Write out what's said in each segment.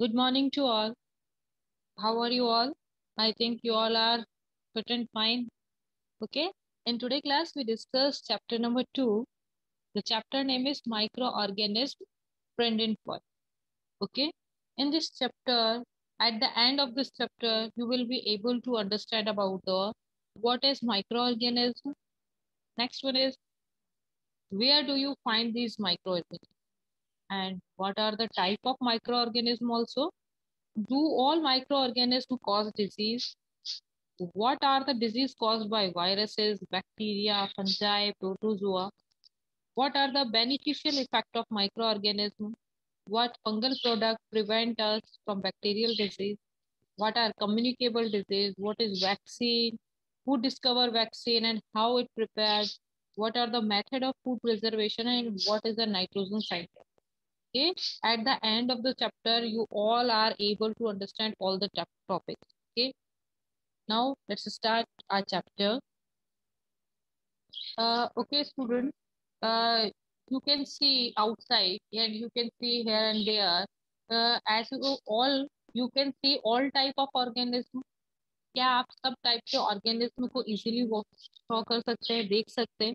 Good morning to all. How are you all? I think you all are fit and fine. Okay. In today class, we discuss chapter number 2. The chapter name is Microorganism Friend and Foe. Okay. In this chapter, at the end of this chapter, you will be able to understand about the what is microorganism. Next one is where do you find these microorganisms and what are the type of microorganism also. Do all microorganisms cause disease? What are the disease caused by viruses, bacteria, fungi, protozoa? What are the beneficial effect of microorganisms? What fungal product prevent us from bacterial disease? What are communicable disease? What is vaccine? Who discover vaccine and how it prepared? What are the method of food preservation and what is the nitrogen cycle? Okay, at the end of the chapter, you all are able to understand all the topics. Okay, now let's start our chapter. Okay, student, uh, you can see outside and you can see here and there. As you go all, you can see all type of organism. क्या आप सब type के organism को easily draw कर सकते हैं, देख सकते हैं?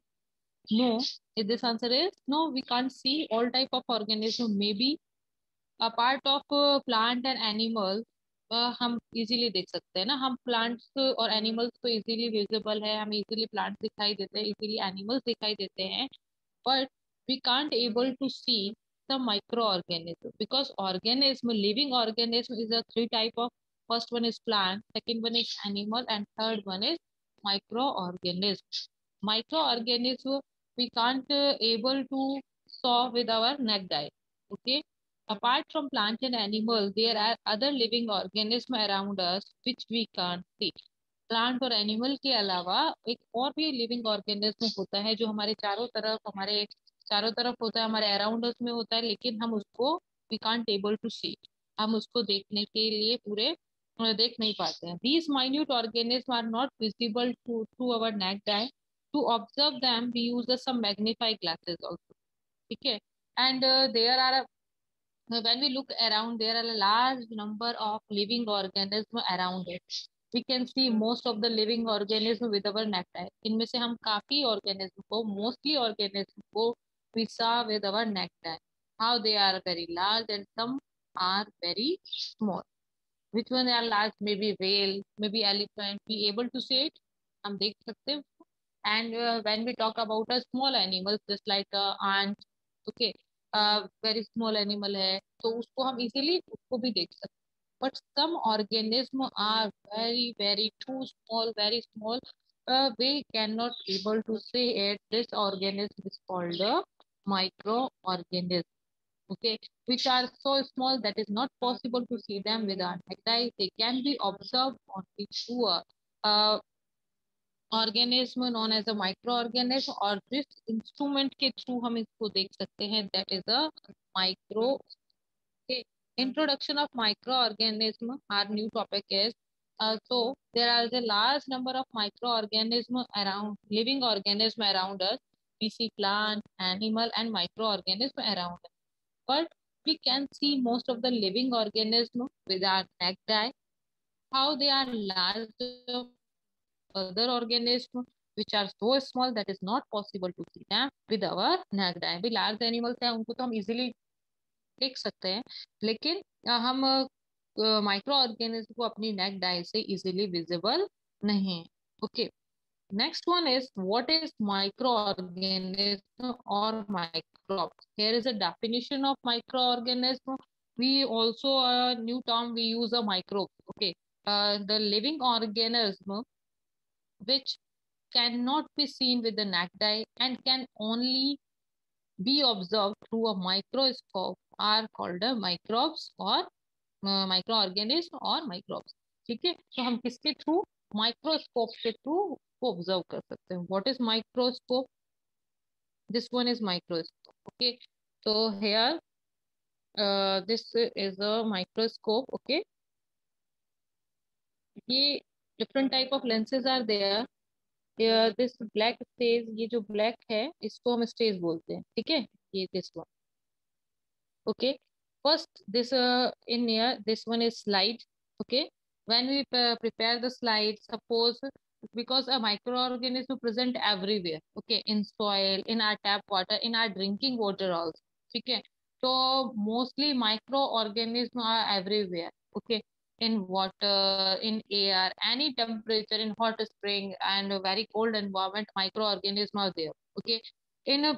No. If this answer is no, we can't see all type of organism. Maybe a part of plant and animal हम इजीली देख सकते हैं ना. हम प्लांट्स और एनिमल्स तो इजीली विजिबल है, हमें इजीली प्लांट्स दिखाई देते हैं, इजीली एनिमल्स दिखाई देते हैं. But we can't able to see the microorganism because organism, living organism is a three type of. First one is plant, second one is animal, and third one is microorganism. Microorganism we can't able to saw with our naked eye. Okay. Apart from plant and animal, there are other living organism around us which we can't see. Plant और animal के अलावा एक और भी living organism होता है जो हमारे चारों तरफ होता है, हमारे अराउंड में होता है, लेकिन हम उसको वी कांट एबल टू सी. हम उसको देखने के लिए पूरे देख नहीं पाते हैं. These minute organism are not visible to through our naked eye. To observe them we use some magnifying glasses also. ठीक है. And there are when we look around, there are a large number of living organisms around it. We can see most of the living organism with our naked eye. इनमें से हम काफी organism को, mostly organism को we saw with our naked eye. How they are very large and some are very small. Which one are large? Maybe whale, maybe elephant. We able to see it. हम देख सकते हैं. And when we talk about a small animals, just like ant, okay, very small animal है, तो उसको हम easily उसको भी देख सकते हैं. But some organism are very very too small, very small. We cannot able to see it. This organism is called a microorganism. Okay, which are so small that is not possible to see them with our naked eye. They can be observed only through a organism known as a microorganism और जिस instrument के through हम इसको देख सकते हैं that is a micro. Introduction of microorganism are new topic is so there are a large number of microorganism around, living organism around us. We see plant, animal and microorganism around us, but we can see most of the living organism with our naked eye. How they are large of other organisms which are so small that is not possible to see them with our naked eye. भी large animals हैं उनको तो हम easily देख सकते हैं, लेकिन हम माइक्रो ऑर्गेनिज्म को अपनी नेक्ड आई से इजीली विजिबल नहीं है. Okay. Next one is what is microorganism और microbes. Here is a definition of microorganism. We also a new term we use a microbe. Okay, the living organism which cannot be seen with the naked eye and can only be observed through a microscope are called a microbes or microorganism और microbes. ठीक है. तो हम किसके through? Microscope के through को observe कर सकते हैं. What is microscope? This one is microscope. Okay. so here this is a microscope. okay. ये different type of lenses are there. This black stage, ये जो ब्लैक है इसको हम स्टेज बोलते हैं. ठीक है. ये this one. Okay. First, this in here, this one is slide. Okay, when we prepare the slide, suppose because a microorganism present everywhere. Okay, in soil, in our tap water, in our drinking water also. Okay, so mostly microorganisms are everywhere. Okay, in water, in air, any temperature, in hot spring and a very cold environment, microorganisms are there. Okay, in a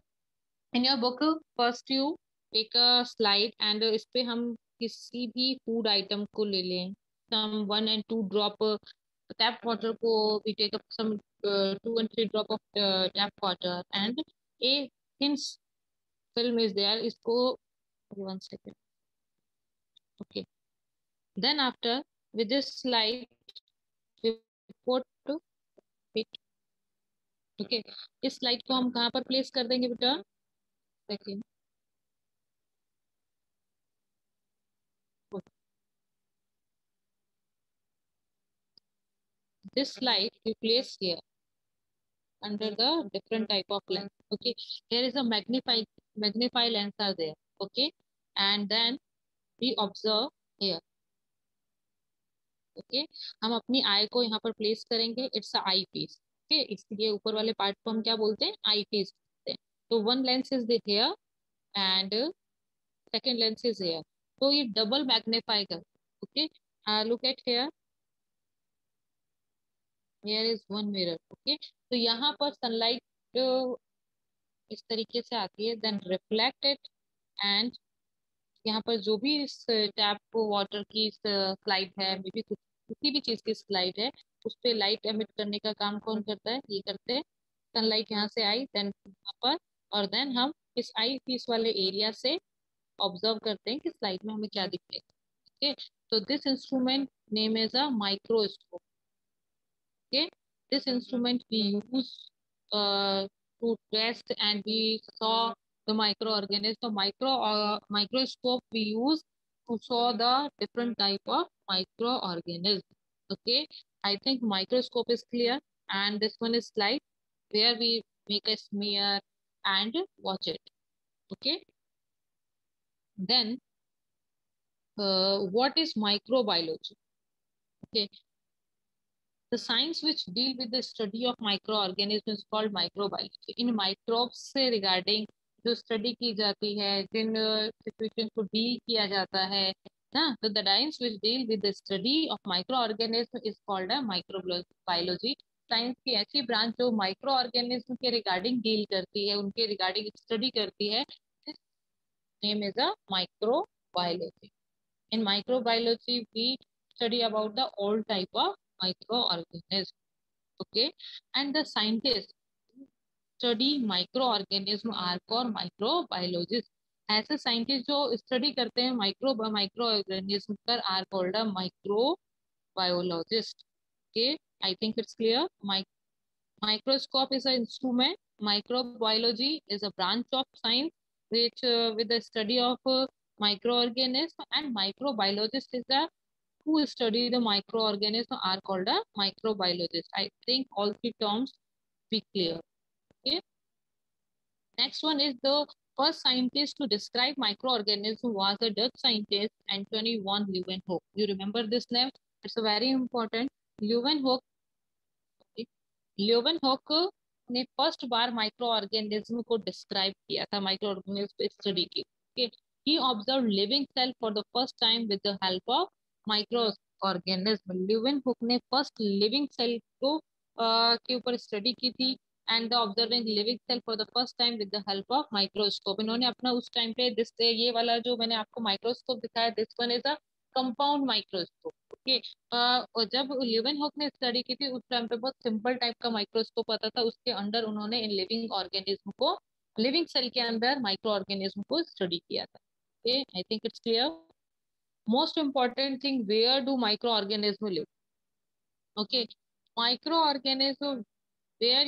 in your book first you take a slide and इस पे हम किसी भी food item को ले लें some 1 and 2 drop tap water को we take up some 2 and 3 drop of tap water and a thin film is there इसको 1 second. Okay, then after with this slide we put it. Okay, इस slide को हम कहाँ पर place कर देंगे बेटा? Second, this slide we place here under the different type of lens. Okay, there is a magnify lens are there. Okay, and then we observe here. Okay, हम अपनी आई को यहाँ पर प्लेस करेंगे. It's I piece. ओके, इसलिए ऊपर वाले part को हम क्या बोलते हैं? आई पीस बोलते हैं. तो one lens is the here and second lens is here. तो ये डबल मैग्नीफाई कर. Okay, look at here. Here is one mirror. Okay, तो यहाँ पर सनलाइट इस तरीके से आती है, देन रिफ्लेक्ट इट एंड यहाँ पर जो भी इस टैप वाटर की स्लाइड है, मे बी कुछ किसी भी चीज की स्लाइड है, उस पे लाइट एमिट करने का काम कौन करता है? ये करते हैं. सनलाइट यहाँ से आई देन यहाँ पर, और देन हम इस आई पीस वाले एरिया से ऑब्जर्व करते हैं कि स्लाइड में हमें क्या दिखेगा. ओके, तो this instrument name is a microscope. Okay, this instrument we use to test and we saw the microorganism. So microscope we use to saw the different type of microorganism. Okay, I think microscope is clear, and this one is slide where we make a smear and watch it. Okay, then what is microbiology? Okay, the science which deal with the study of microorganisms is called microbiology. In microbes से regarding जो study की जाती है, जिन situations को deal किया जाता है ना, तो the science which deal with the study of microorganism is called a microbiology. Science की ऐसी ब्रांच जो माइक्रो ऑर्गेनिज्म के रिगार्डिंग डील करती है, उनके रिगार्डिंग स्टडी करती है, name is a microbiology. In microbiology, we study about the all type of microorganisms. Okay, and the scientists who study microorganism are called microbiologists. ऐसे scientist जो study करते हैं माइक्रोऑर्गेनिज्म पर are called a microbiologist. Okay, I think it's clear. Microscope is an instrument. Microbiology is a branch of science which with the study of microorganism, and microbiologist is the who study the microorganism are called a microbiologist. I think all three terms be clear. Okay. Next one is the first scientist to describe microorganism was a Dutch scientist Anthony van Leeuwenhoek. You remember this name? It's a very important. Leeuwenhoek Leeuwenhoek ने first बार microorganism को describe किया था, microorganism study की. He observe living cell for the first time with the help of microorganism. Leeuwenhoek ने first living cell को के ऊपर स्टडी की थी and the observing living cell for the first time with the help of microscope. इन्होंने अपना उस time पे ये वाला जो मैंने आपको माइक्रोस्कोप दिखाया, this one is a compound microscope. Okay, और जब ल्यूवेनहॉक ने स्टडी की थी उस टाइम पे बहुत सिंपल टाइप का माइक्रोस्कोप आता था, उसके अंदर उन्होंने इन लिविंग ऑर्गेनिज्म को, लिविंग सेल के अंदर माइक्रो ऑर्गेनिज्म को स्टडी किया था. Okay, I think it's clear. Most important thing, where do microorganism live? Okay, microorganism where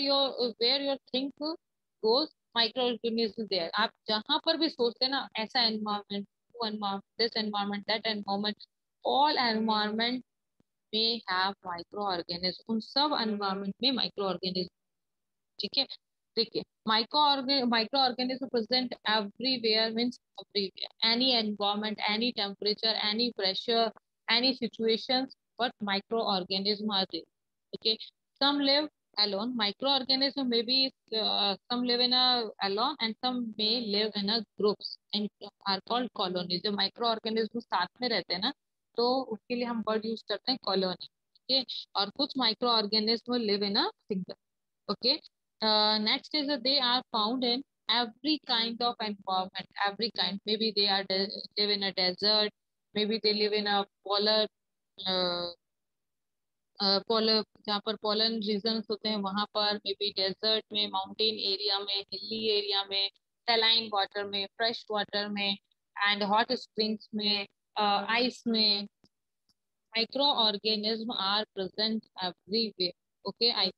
your think goes, microorganism there. आप जहां पर भी सोचते हैं ना, ऐसा environment, this environment, that environment, all environment में हैव माइक्रो ऑर्गेनिज्म. उन सब एनवायरमेंट में माइक्रो ऑर्गेनिज्म. ठीक है, देखिए, micro organism present everywhere means everywhere, any environment, any temperature, any pressure, any situations, but microorganism are there. Okay, some live alone. Microorganisms may be some live in a alone and some may live in a groups and are called colonies. जो micro organism साथ में रहते हैं ना, तो उसके लिए हम वर्ड यूज करते हैं कॉलोनी। ओके, और कुछ micro organism live in a single. Okay. Next is that they are found in every kind of environment, every kind. Maybe they are live in a desert, maybe they live in a uh, polar जहाँ पर pollen regions होते हैं वहां पर, may be desert में, mountain area में, hilly area में, saline water में, फ्रेश वाटर में, एंड हॉट स्प्रिंग्स में, आइस में। Microorganisms are present everywhere. Okay, I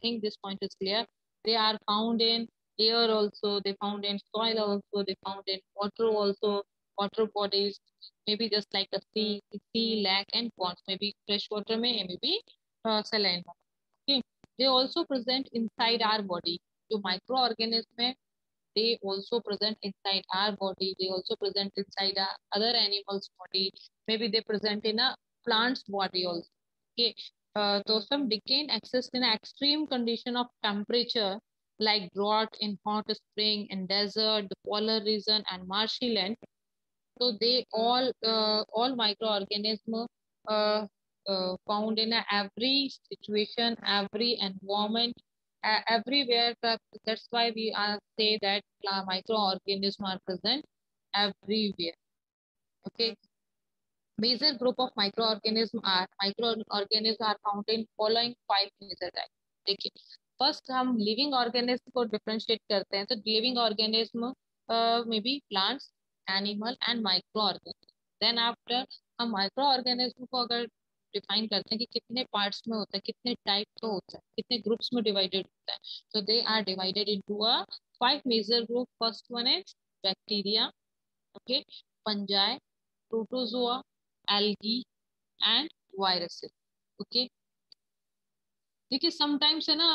think this point is clear. They are found in air also, they found in soil also, they found in water also, water bodies, maybe just like a sea, lake and ponds, maybe fresh water may, maybe saline water. Okay, they also present inside our body. जो microorganism है, they also present inside our body, they also present inside other animals body, maybe they present in a plant's body also. Okay, so some decay exist in an extreme condition of temperature like drought in hot spring and desert, the polar region and marshy land. So they all microorganisms uh, found in every situation, every environment, everywhere. That's why we are say that microorganisms are present everywhere. Okay. Major group of microorganisms are found in following five major types. देखिए, first हम living organism को differentiate करते हैं, तो living organism में be plants, animal and microorganism. Then after हम microorganism को अगर डिफाइन करते हैं कि कितने पार्ट्स में होता है, कितने टाइप का होता है, कितने ग्रुप्स में डिवाइडेड होता है, तो they are divided into a five major group. First one is bacteria, okay, fungi, protozoa, algae and viruses. Okay, देखिए समटाइम्स है ना,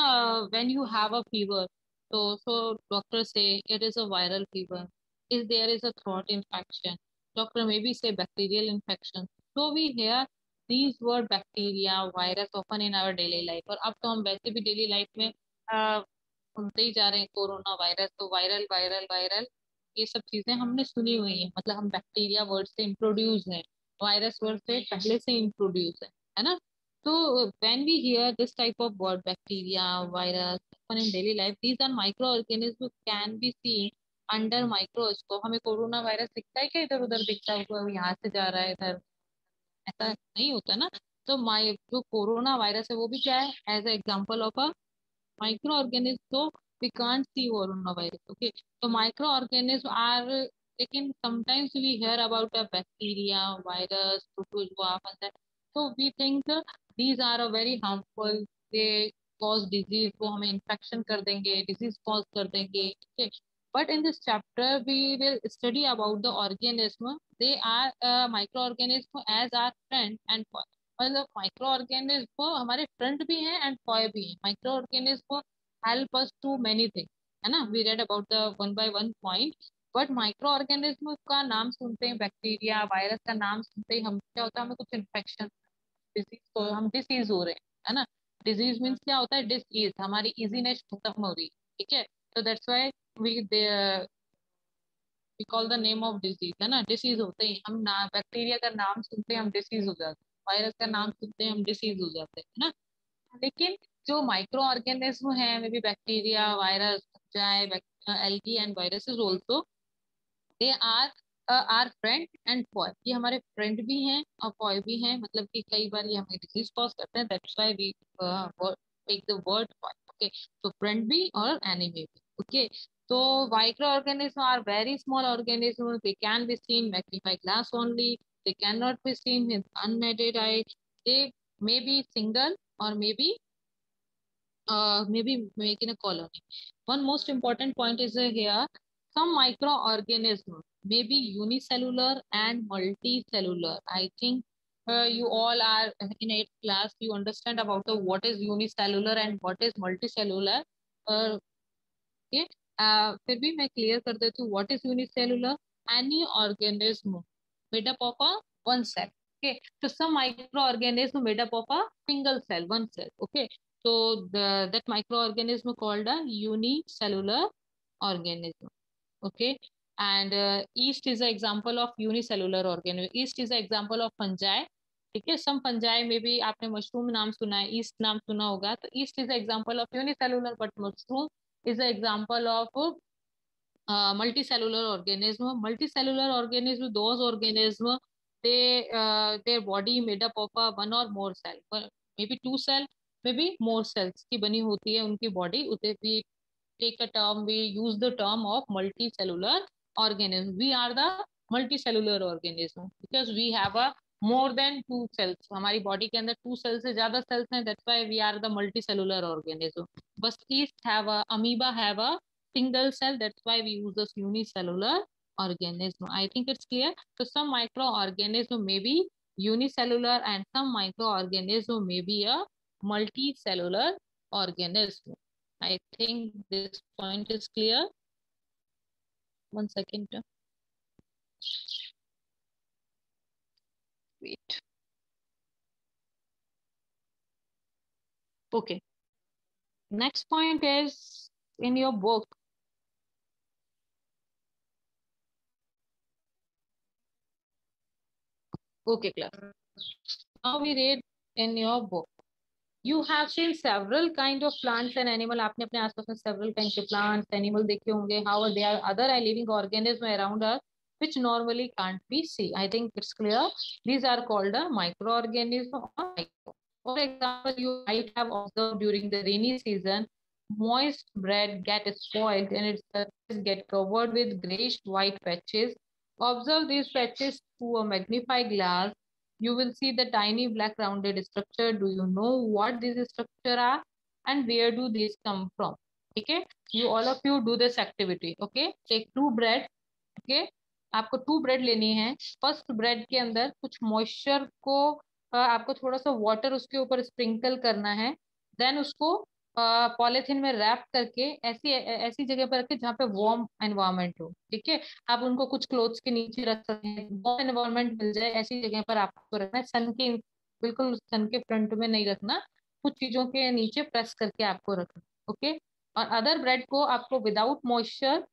when you have a fever, तो so doctor say it is a viral fever, is there is a throat infection, doctor may be say bacterial infection. So we hear these word bacteria, virus often in our daily life. और अब तो हम वैसे भी daily life में सुनते ही जा रहे हैं कोरोना वायरस, तो वायरल वायरल वायरल, ये सब चीजें हमने सुनी हुई है। मतलब हम बैक्टीरिया वर्ड से इंट्रोड्यूस हैं, वायरस वर्ड से पहले से इंट्रोड्यूस है ना। So when we hear this type of word, bacteria, virus, often in daily life, these are microorganisms which can be seen under microscope. हमें कोरोना वायरस दिखता है क्या इधर उधर दिखता हुआ, यहाँ से जा रहा है इधर, ऐसा नहीं होता ना। तो माइ जो कोरोना वायरस है वो भी क्या है, as a example of a microorganism. तो we can't see corona virus. Okay, तो माइक्रो ऑर्गेनिज्म आर, लेकिन sometimes we hear about a bacteria, virus, protozoa, fungi, तो we think these are a very harmful, they cause disease, वो हमें infection कर देंगे, disease cause कर देंगे। Okay, but in this chapter we will study about the organism, they are microorganism as are friend and, मतलब microorganism हमारे friend भी हैं एंड फॉय भी हैं। Microorganism help us to many thing, है ना। We read about the one by one point, but microorganism का नाम सुनते हैं, बैक्टीरिया, वायरस का नाम सुनते ही हम क्या होता है, हमें कुछ इन्फेक्शन, डिजीज, को हम डिसीज हो रहे हैं, है ना। डिजीज मीन्स क्या होता है, डिसीज, हमारी इजीनेस खत्म हो रही है। ठीक है, तो that's why we we call the name of disease, है ना। डिसीज होते ही हम ना, बैक्टीरिया का नाम सुनते हैं हम डिसीज हो जाते हैं, वायरस का नाम सुनते हैं हम डिसीज हो जाते हैं, है ना। लेकिन जो माइक्रो ऑर्गेनिज्म है, मे बी बैक्टीरिया, वायरस, चाहे algae and viruses also, they are are friend and foe, ये हमारे फ्रेंड भी हैं और फॉय भी हैं। मतलब कि कई बार ये हमें डिजीज कॉज करते हैं, that's why we take the word foe. Okay, तो फ्रेंड भी और एनिमी भी। Okay, so microorganisms are very small organisms. They can be seen magnifying glass only. They cannot be seen with unaided eye. They may be single or maybe making a colony. One most important point is here, some microorganisms may be unicellular and multicellular. I think you all are in 8th class, you understand about what is unicellular and what is multicellular. Uh, okay, फिर भी मैं clear कर देती हूँ what is unicellular. Any organism made up of a one cell. Okay, so some microorganism made up of a single cell, one cell. Okay, so that microorganism called a unicellular organism. Okay, and yeast is an example of unicellular organism. Yeast is an example of fungi. ठीक है, सम fungi में भी आपने mushroom नाम सुना है, east नाम सुना होगा. तो east is example of unicellular, but mushroom is an example of multicellular organism. Multicellular organism, those organism, their body made up of one or more cell, maybe two cell, maybe more cells की बनी होती है उनकी body. उसे we take a term, we use the term of multicellular organism. We are the multicellular organism because we have a more than two cells. हमारी body के अंदर two cells से ज्यादा cells हैं. That's why we are the multicellular organism. But yeast have a, amoeba have a single cell. That's why we use this unicellular organism. I think it's clear. So some microorganism may be unicellular and some microorganism may be a multicellular organism. I think this point is clear. One second. Wait. Okay. Next point is in your book. Okay, class. Now we read in your book. You have seen several kind of plants and animal. आपने अपने आसपास में several kinds of plants, animal देखे होंगे. How there are other living organisms around us which normally can't be seen. I think it's clear. These are called a microorganism or micro. For example, you might have observed during the rainy season, moist bread get spoiled and its surface get covered with grayish white patches. Observe these patches through a magnifying glass. You will see the tiny black rounded structure. Do you know what these structure are and where do these come from? Okay, you all of you do this activity. Okay, take two bread. Okay, आपको to bread लेनी है. First bread के अंदर कुछ moisture को आपको थोड़ा सा वाटर उसके ऊपर स्प्रिंकल करना है. देन उसको पॉलिथीन में रैप करके ऐसी ऐसी जगह पर रखें जहाँ पे वार्म एनवायरनमेंट हो. ठीक है, आप उनको कुछ क्लोथ्स के नीचे रख सकते हैं. वार्म एनवायरनमेंट मिल जाए ऐसी जगह पर आपको रखना है. सन के बिल्कुल सन के फ्रंट में नहीं रखना, कुछ चीजों के नीचे प्रेस करके आपको रखना. ओके, और अदर ब्रेड को आपको विदाउट मॉइस्चर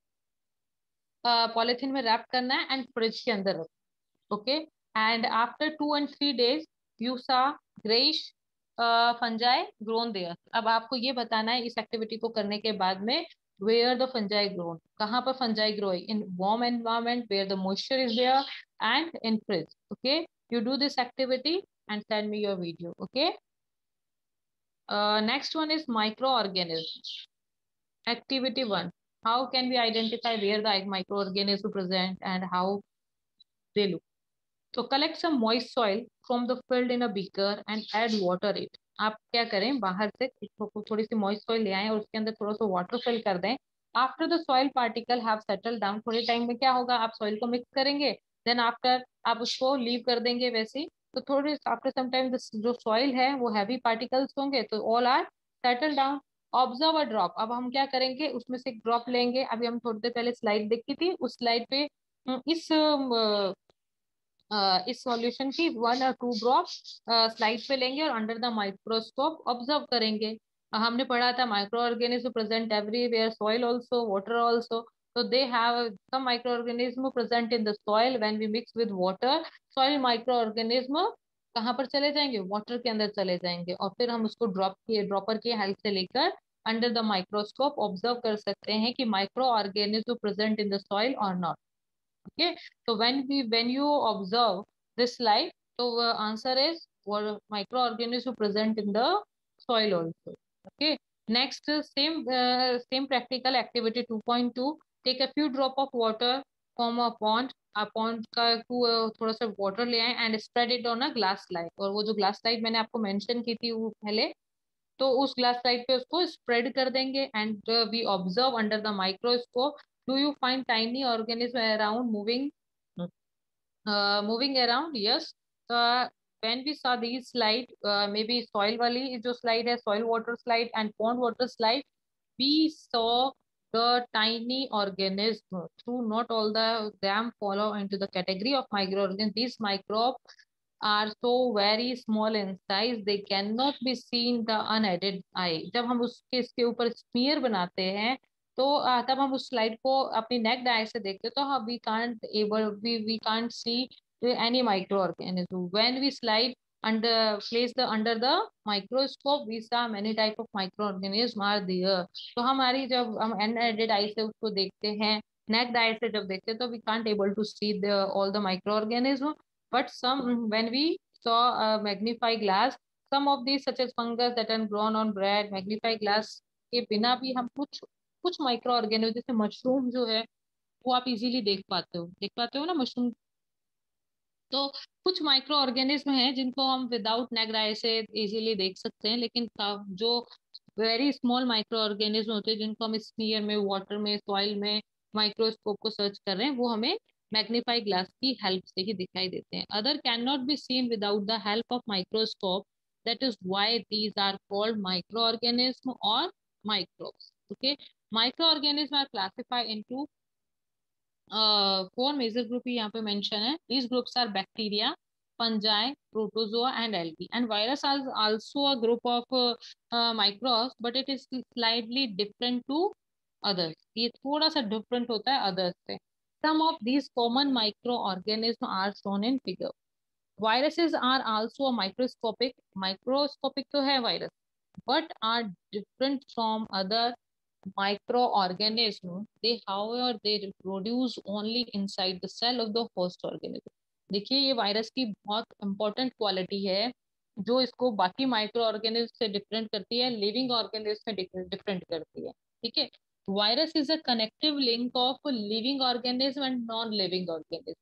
पॉलिथीन में रैप करना है एंड फ्रिज के अंदर रखना. Okay, and after 2 and 3 days you सा ग्रेइश फंजाई ग्रोन देयर. अब आपको ये बताना है इस एक्टिविटी को करने के बाद में वेयर द फंजाई ग्रोन, कहाँ पर fungi grow, in warm environment where the moisture is there and in fridge. Okay, you do this activity and send me your video. Okay, next one is microorganisms. Activity 1. How can we identify where the microorganisms present and how they look? So collect some moist soil from the field in a beaker and add water it. आप क्या करें, बाहर से थोड़ी सी moist soil ले आए और उसके अंदर थोड़ा सा water fill कर दें. After the soil particle have settled down, थोड़े टाइम में क्या होगा, आप soil को mix करेंगे. Then after आप उसको leave कर देंगे वैसे ही. तो थोड़े after some time जो soil है वो heavy particles होंगे तो all are settled down. Observe a drop. अब हम क्या करेंगे, उसमें से एक ड्रॉप लेंगे. अभी हम थोड़ी देर पहले स्लाइड देखी थी, उस स्लाइड पे इस इस सॉल्यूशन की 1 or 2 ड्रॉप स्लाइड पे लेंगे और अंडर द माइक्रोस्कोप ऑब्जर्व करेंगे. हमने पढ़ा था microorganism present everywhere, soil also, water also. तो they have some microorganism present in the soil. When we mix with water, soil microorganism कहाँ पर चले जाएंगे, वाटर के अंदर चले जाएंगे. और फिर हम उसको ड्रॉपर की हेल्प से लेकर अंडर द माइक्रोस्कोप ऑब्जर्व कर सकते हैं कि micro organism present in the soil और not. Okay, so when you observe this slide, so answer is what microorganisms present in the soil also. Okay, next same practical activity 2.2. Take a few drop of water from a pond. a pond का थोड़ा सा water ले आए and spread it on a glass slide. और वो जो glass slide मैंने आपको mention की थी वो पहले, तो उस ग्लास स्लाइड पे उसको स्प्रेड कर देंगे and we observe under the microscope. Do you find tiny organism around moving around? Yes. When we saw these slide, maybe soil वाली जो slide है, soil water slide and pond water slide, we saw the tiny organism. Through not all the them follow into the category of microorganisms. These microbes are so very small in size, they cannot be seen the unaided eye. जब हम उसके इसके ऊपर smear बनाते हैं तो तब हम उस स्लाइड को अपनी नेक्ड आई से देखते हैं, तो हम we can't see any microorganism. When we slide place the under the microscope, we saw many type of microorganisms are there. तो हमारी जब हम unaided eye से उसको देखते हैं, नेक्ड आई से जब देखते हैं, तो we can't able to see the all the microorganism. But some when we saw a magnify glass, some of these such as fungus that are grown on bread, magnify glass के बिना भी हम कुछ कुछ माइक्रो ऑर्गेनिज्म जैसे mushroom जो है वो आप इजीली देख पाते हो ना मशरूम। तो कुछ माइक्रो ऑर्गेनिज्म हैं जिनको हम विदाउट नेक्ड आई से इजीली देख सकते हैं, लेकिन जो वेरी स्मॉल माइक्रो ऑर्गेनिज्म होते हैं जिनको हम स्फीयर में, वाटर में, सॉइल में माइक्रोस्कोप को सर्च कर रहे हैं, वो हमें मैग्नीफाई ग्लास की हेल्प से ही दिखाई देते हैं। Other can not be seen without the help of microscope, that is why these are called microorganism और microbes. Okay, microorganism are classified into four major group यहाँ पे mention है। these groups are bacteria, fungi, protozoa and algae, and virus is also a group of microbes, but it is slightly different to others। ये थोड़ा सा different होता है others से। some of these common microorganisms are shown in figure। viruses are also a microscopic तो है virus, but are different from other microorganism। They however they reproduce only inside the cell of the host organism। देखिए ये virus की बहुत important quality है जो इसको बाकी माइक्रो ऑर्गेनिज्म से डिफरेंट करती है, लिविंग ऑर्गेनिज्म से डिफरेंट करती है। ठीक है, virus is a connective link of living organism and non living organism.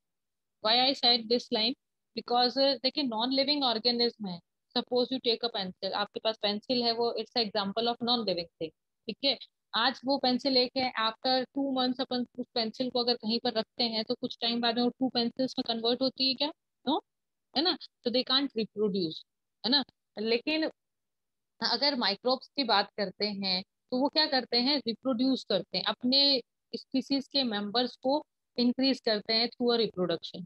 why I said this line? Because देखिए नॉन लिविंग ऑर्गेनिज्म है, suppose you take a pencil, आपके पास पेंसिल है, वो it's example of non living thing. ठीक है, आज वो पेंसिल एक है, आफ्टर 2 मंथ्स अपन उस पेंसिल को अगर कहीं पर रखते हैं तो कुछ टाइम बाद में वो 2 पेंसिल्स में कन्वर्ट होती है क्या? नो, है ना? तो दे कांट रिप्रोड्यूस, है ना? लेकिन अगर माइक्रोब्स की बात करते हैं तो वो क्या करते हैं, रिप्रोड्यूस करते हैं, अपने स्पीसीज के मेंबर्स को इंक्रीज करते हैं through a reproduction.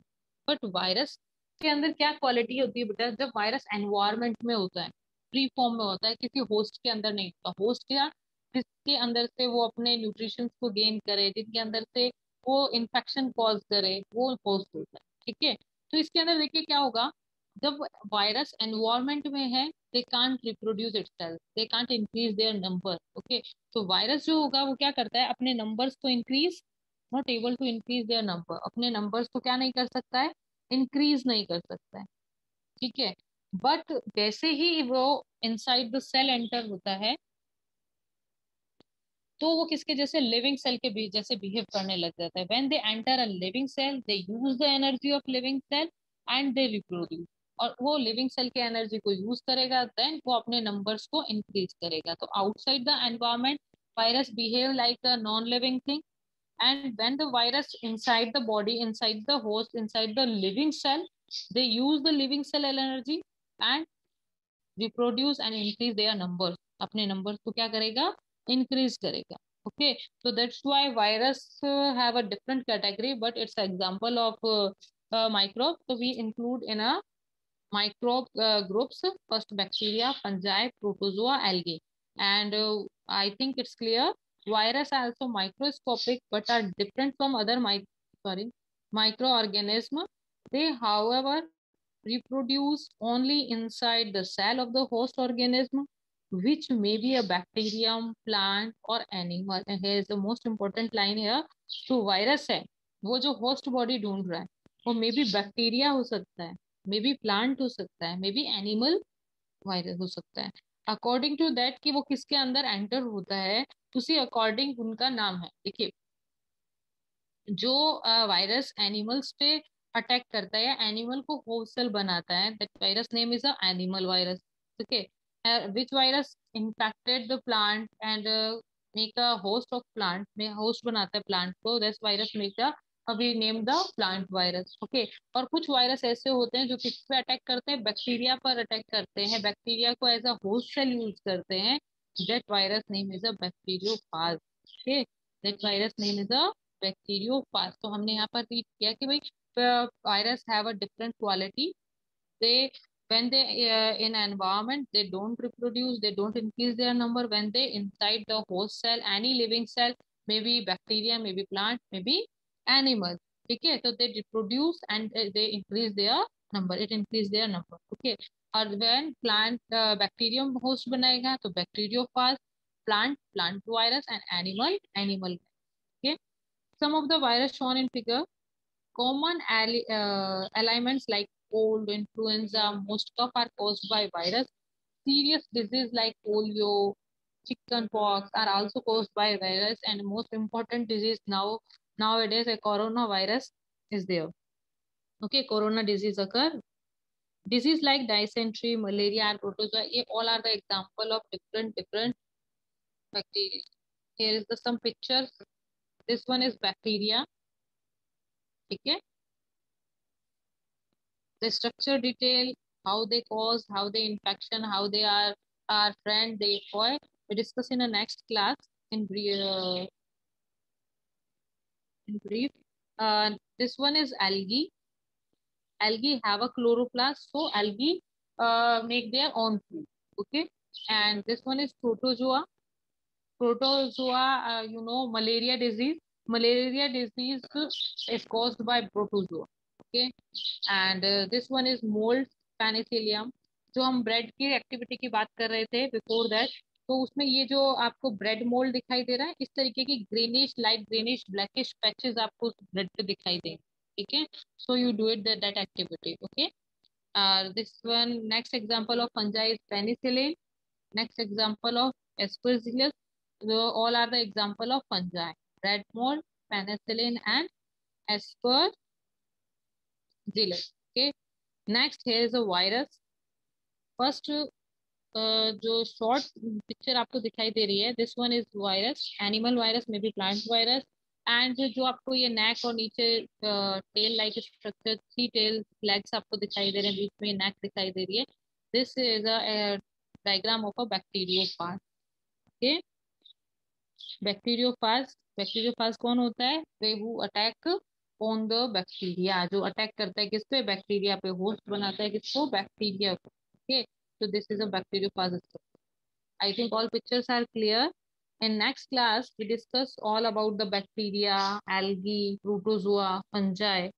But virus के अंदर क्या क्वालिटी होती है बेटा? जब वायरस एनवायरमेंट में होता है, फ्री फॉर्म में होता है, किसी होस्ट के अंदर नहीं होता। होस्ट क्या, जिसके अंदर से वो अपने न्यूट्रिशन को गेन करे, जिनके अंदर से वो इन्फेक्शन कॉज करे, वो होस्ट होता है। ठीक है, तो इसके अंदर देखिए क्या होगा, जब वायरस एनवायरमेंट में है, they can't reproduce itself, they can't increase their number। okay, तो वायरस जो होगा वो क्या करता है, अपने नंबर्स को increase, not able to increase their number, अपने नंबर्स को क्या नहीं कर सकता है, इंक्रीज नहीं कर सकता है। ठीक है, बट जैसे ही वो इनसाइड द सेल एंटर होता है तो वो किसके जैसे, लिविंग सेल के भी जैसे बिहेव करने लग जाता है। When they enter a living cell they use the energy of living cell and they reproduce. और वो लिविंग सेल की एनर्जी को यूज करेगा, देन वो अपने नंबर्स को इंक्रीज करेगा। तो outside the environment virus behave like a non living thing, and when the virus inside the body, inside the host, inside the living cell, they use the living cell energy and reproduce and increase their numbers। अपने numbers को क्या करेगा, increase करेगा। okay, so that's why virus have a different category, but it's an example of microbe, so we include in a microbe groups, first bacteria, fungi, protozoa, algae, and I think it's clear virus are also microscopic but are different from other microorganism। They however reproduce only inside the cell of the host organism, which may be a bacterium, plant or animal। And here is the most important line here, तो virus है वो जो host body ढूंढ रहा है, वो मे be bacteria हो सकता है, मे बी प्लांट हो सकता है, मे बी एनिमल वायरस हो सकता है। अकॉर्डिंग टू दैट कि वो किसके अंदर एंटर होता है, उसी अकॉर्डिंग उनका नाम है। देखिए जो वायरस एनिमल्स पे अटैक करता है या एनिमल को होस्टल बनाता है, that virus name is a animal virus. Okay, which virus infected the plant and make a host of plant, में होस्ट बनाता है प्लांट को, that virus make the we name the plant virus. Okay, और कुछ virus ऐसे होते हैं जो किस पे अटैक करते हैं, बैक्टीरिया पर अटैक करते हैं, बैक्टीरिया को as a host cell use करते हैं, that virus name is a bacteriophage. Okay, that virus name is a bacteriophage. तो हमने यहाँ पर रीड किया कि भाई virus have a different quality. They when they in an environment they don't reproduce, they don't increase their number. When they inside the host cell, any living cell, maybe bacteria, maybe plant, maybe animal, ठीक है, तो they reproduce and they increase their number, it increase their number, okay. और when plant bacterium host बनाएगा तो bacteriophage, plant virus, and animal, okay. Some of the virus shown in figure. Common ailments like cold, influenza, most of are caused by virus. Serious disease like polio, chickenpox are also caused by virus, and most important disease nowadays a coronavirus is there. Okay, corona disease occur. Disease like dysentery, malaria, or protozoa, all are the example of different bacteria. Here is the some pictures. This one is bacteria. Okay, the structure detail, how they cause, how they infection, how they are friend, they foil. We discuss in the next class in brief. This one is algae. Algae have a chloroplast, so algae make their own food. Okay, and this one is protozoa. Protozoa, malaria disease. Malaria disease is caused by protozoa. Okay, and this one is mold, Penicillium. जो हम bread की activity की बात कर रहे थे before that, तो उसमें ये जो आपको ब्रेड मोल्ड दिखाई दे रहा है, इस तरीके की greenish, light greenish, blackish patches आपको ब्रेड पे दिखाई देंगे, ठीक है। So you do it that activity, okay. This one next example of fungi is penicillin. Next example of Aspergillus. All are the example of fungi. Red mold, penicillin, and Aspergillus. Okay. Next, here is a virus. First, जो short picture आपको दिखाई दे रही है, this one is virus, animal virus, may be plant virus. And जो आपको ये neck और नीचे tail like structure, 3 tail legs आपको दिखाई दे रहे हैं, बीच में नेक दिखाई दे रही है, this is a diagram of a bacteriophage. Okay, bacteriophage, bacteriophage कौन होता है? They who attack on the bacteria, जो अटैक करता है किस पे? बैक्टीरिया पे, होस्ट बनाता है किसको? बैक्टीरिया को। Okay, so this is a bacteriophage structure. I think all pictures are clear. In next class, we discuss all about the bacteria, algae, protozoa, fungi.